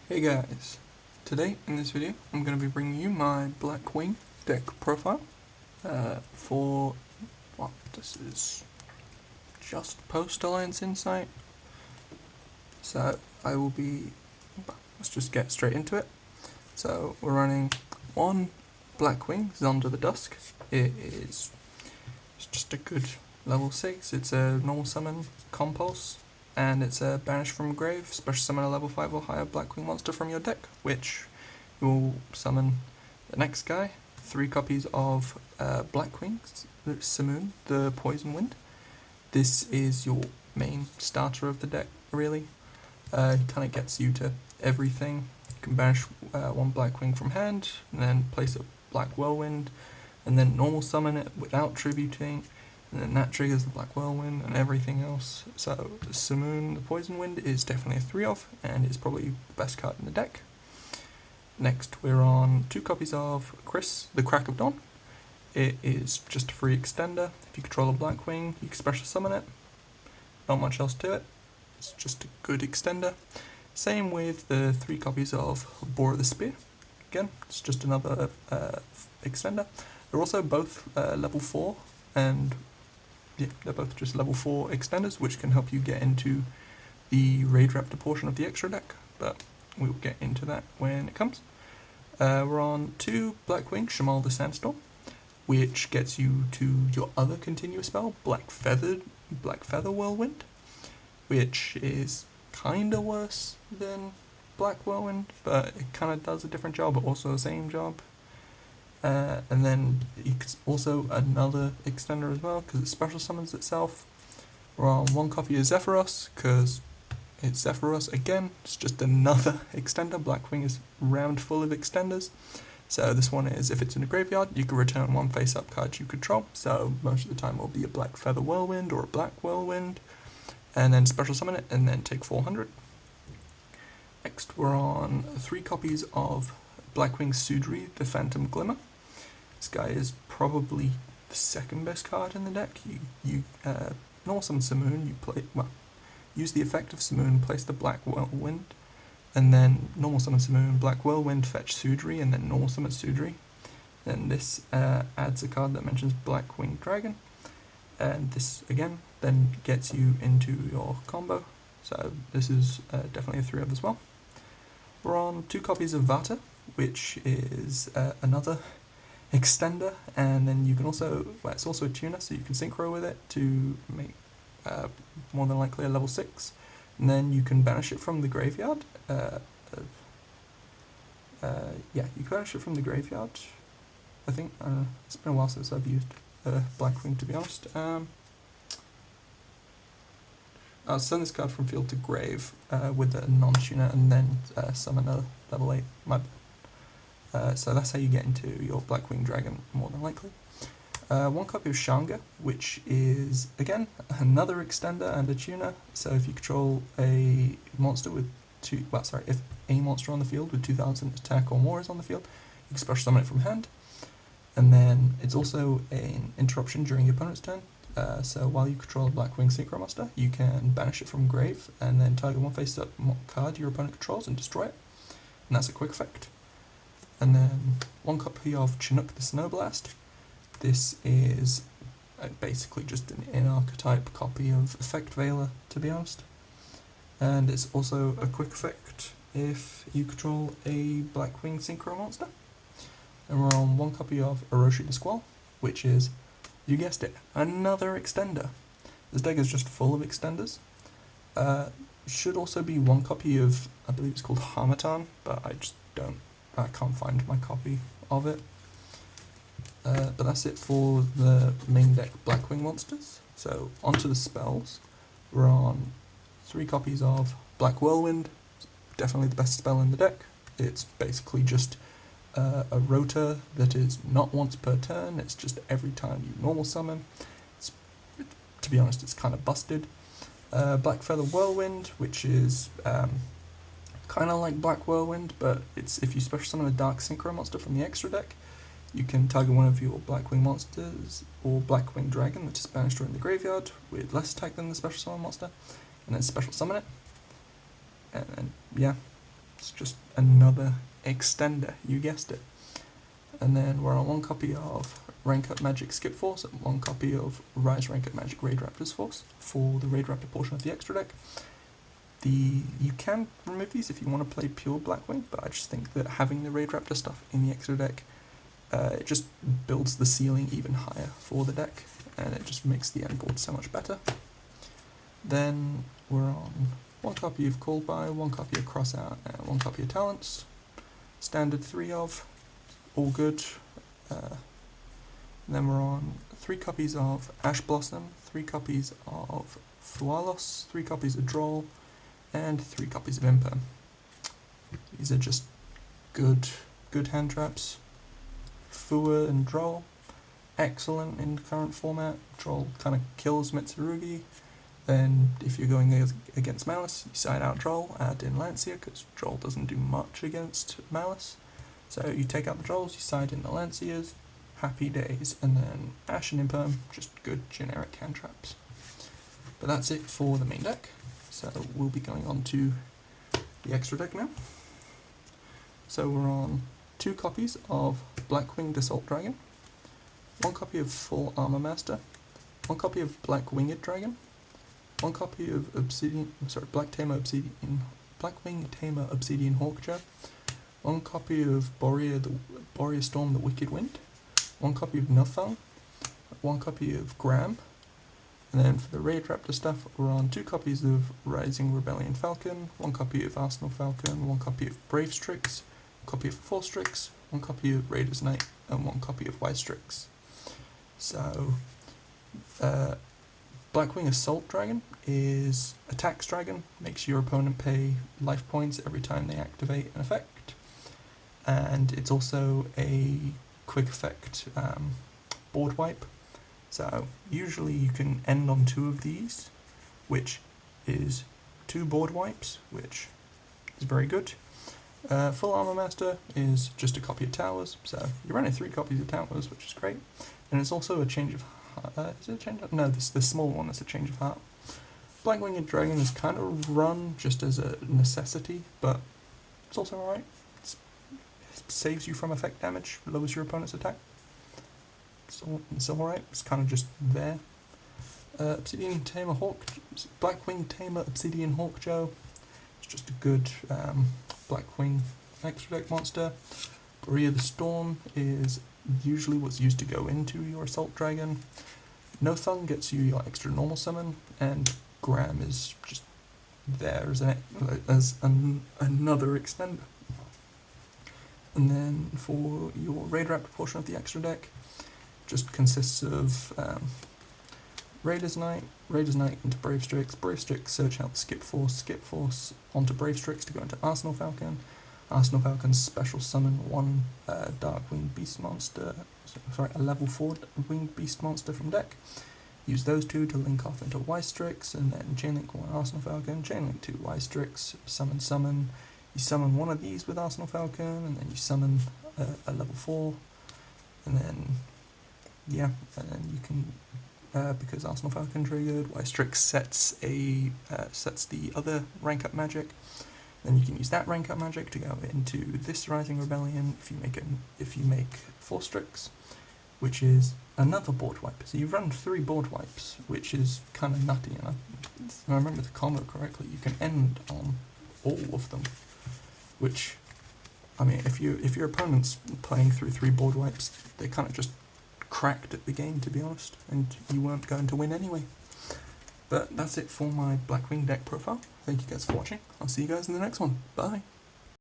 Hey guys, today in this video I'm going to be bringing you my Blackwing deck profile for, well, this is just post Alliance Insight, so I will be, let's just get straight into it. So we're running one Blackwing, Zonda the Dusk. It's just a good level 6, it's a normal summon compulse, and it's a Banish from Grave, special summon a level 5 or higher Blackwing monster from your deck, which you will summon the next guy. 3 copies of Blackwing, Simoon, the Poison Wind. This is your main starter of the deck, really. It kind of gets you to everything. You can banish one Blackwing from hand, and then place a Black Whirlwind, and then normal summon it without tributing, and then that triggers the Black Whirlwind and everything else. So Simoon, the Poison Wind, is definitely a 3-of, and is probably the best card in the deck. Next, we're on 2 copies of Chris, the Crack of Dawn. It is just a free extender. If you control a Blackwing, you can special summon it. Not much else to it. It's just a good extender. Same with the 3 copies of Boar the Spear. Again, it's just another extender. They're also both level 4, and yeah, they're both just level 4 extenders, which can help you get into the Raid Raptor portion of the extra deck, but we'll get into that when it comes. We're on 2 Blackwing, Shamal the Sandstorm, which gets you to your other continuous spell, Black Feather Whirlwind, which is kinda worse than Black Whirlwind, but it kinda does a different job, but also the same job. And then it's also another extender as well, because it special summons itself. We're on 1 copy of Zephyros, because it's Zephyros again. It's just another extender. Blackwing is round full of extenders. So this one is, if it's in a graveyard, you can return 1 face-up card you control. So most of the time it will be a Black Feather Whirlwind or a Black Whirlwind, and then special summon it, and then take 400. Next, we're on 3 copies of Blackwing Sudri, the Phantom Glimmer. This guy is probably the 2nd best card in the deck. You normal summon Simoon, use the effect of Simoon, place the Black Whirlwind, and then normal summon Simoon, Black Whirlwind, fetch Sudri, and then normal summon Sudri. Then this adds a card that mentions Blackwing Dragon, and this again then gets you into your combo. So this is definitely a 3-of as well. We're on 2 copies of Vata, which is another extender, and then you can also, it's also a tuner, so you can synchro with it to make more than likely a level 6, and then you can banish it from the graveyard. Yeah, you can banish it from the graveyard, I think. It's been a while since I've used Blackwing, to be honest. I'll send this card from field to grave with a non-tuner, and then summon a level 8. So that's how you get into your Blackwing Dragon, more than likely. 1 copy of Shanga, which is, again, another extender and a tuner. So if you control a monster with if a monster on the field with 2000 attack or more is on the field, you can special summon it from hand. And then it's also an interruption during your opponent's turn. So while you control a Blackwing Synchro Monster, you can banish it from grave, and then target 1 face-up card your opponent controls and destroy it. And that's a quick effect. And then 1 copy of Chinook the Snowblast. This is basically just an in-archetype copy of Effect Veiler, to be honest. And it's also a quick effect if you control a Blackwing Synchro Monster. And we're on 1 copy of Orochi the Squall, which is, you guessed it, another extender. This deck is just full of extenders. Should also be 1 copy of, I believe it's called Harmattan, but I can't find my copy of it. But that's it for the main deck Blackwing monsters. So onto the spells. We're on 3 copies of Black Whirlwind, definitely the best spell in the deck. It's basically just a rotor that is not once per turn, it's just every time you normal summon. To be honest, it's kind of busted. Black Feather Whirlwind, which is kind of like Black Whirlwind, but it's if you special summon a Dark Synchro monster from the extra deck, you can target 1 of your Blackwing monsters or Blackwing Dragon that is banished during the graveyard with less attack than the special summon monster, and then special summon it. And yeah, It's just another extender, you guessed it. And then we're on 1 copy of Rank Up Magic Skip Force and 1 copy of Rise Rank Up Magic Raid Raptors Force for the Raid Raptor portion of the extra deck. You can remove these if you want to play pure Blackwing, but I just think that having the Raid Raptor stuff in the extra deck, it just builds the ceiling even higher for the deck, and it just makes the end board so much better. Then we're on 1 copy of Called By, 1 copy of Crossout, and 1 copy of Talents. Standard 3 of, all good. Then we're on 3 copies of Ash Blossom, 3 copies of Fualos, 3 copies of Droll, and 3 copies of Imperm. These are just good hand traps. Fua and Droll, excellent in the current format. Droll kind of kills Mitsurugi. Then if you're going against Malice, you side out Droll, add in Lancia, because Droll doesn't do much against Malice. So you take out the Drolls, you side in the Lancias, happy days, and then Ash and Imperm, just good generic hand traps. But that's it for the main deck. So we'll be going on to the extra deck now. So we're on 2 copies of Blackwing Assault Dragon, 1 copy of Full Armor Master, 1 copy of Black Winged Dragon, 1 copy of Blackwing Tamer Obsidian Hawkjaw, 1 copy of Boreas Storm the Wicked Wind, 1 copy of Nothung, 1 copy of Gram. And then for the Raid Raptor stuff, we're on 2 copies of Rising Rebellion Falcon, 1 copy of Arsenal Falcon, 1 copy of Brave Strix, 1 copy of Force Strix, 1 copy of Raiders Knight, and 1 copy of White Strix. So, Blackwing Assault Dragon is Attacks Dragon, makes your opponent pay life points every time they activate an effect. And it's also a quick effect board wipe. So usually you can end on 2 of these, which is 2 board wipes, which is very good. Full Armor Master is just a copy of Towers, so you're running 3 copies of Towers, which is great. And it's also a change of heart. Is it a change of, no, this the small one is a change of heart. Black Winged Dragon is kind of run just as a necessity, but it's also alright. It saves you from effect damage, lowers your opponent's attack. It's alright, it's kind of just there. Blackwing Tamer Obsidian Hawkjaw. It's just a good Blackwing extra deck monster. Borea the Storm is usually what's used to go into your Assault Dragon. Nothung gets you your extra normal summon, and Gram is just there as another extender. And then for your Raid Raptor portion of the extra deck, just consists of Raiders Knight into Brave Strix, search out Skip Force onto Brave Strix to go into Arsenal Falcon. Arsenal Falcon's special summon 1 Dark Winged Beast Monster, a level 4 Winged Beast Monster from deck. Use those 2 to link off into Y Strix, and then Chainlink 1 Arsenal Falcon, Chainlink 2 Y Strix, summon. You summon 1 of these with Arsenal Falcon, and then you summon a level 4, and then yeah, and then you can, because Arsenal Falcon triggered, Y Strix sets the other rank up magic. Then you can use that rank up magic to go into this Rising Rebellion if you make Force Strix, which is another board wipe. So you run 3 board wipes, which is kind of nutty. And if I remember the combo correctly, you can end on all of them. Which, I mean, if your opponent's playing through 3 board wipes, they kind of just cracked at the game, to be honest, and you weren't going to win anyway. But that's it for my Blackwing deck profile. Thank you guys for watching. I'll see you guys in the next one. Bye.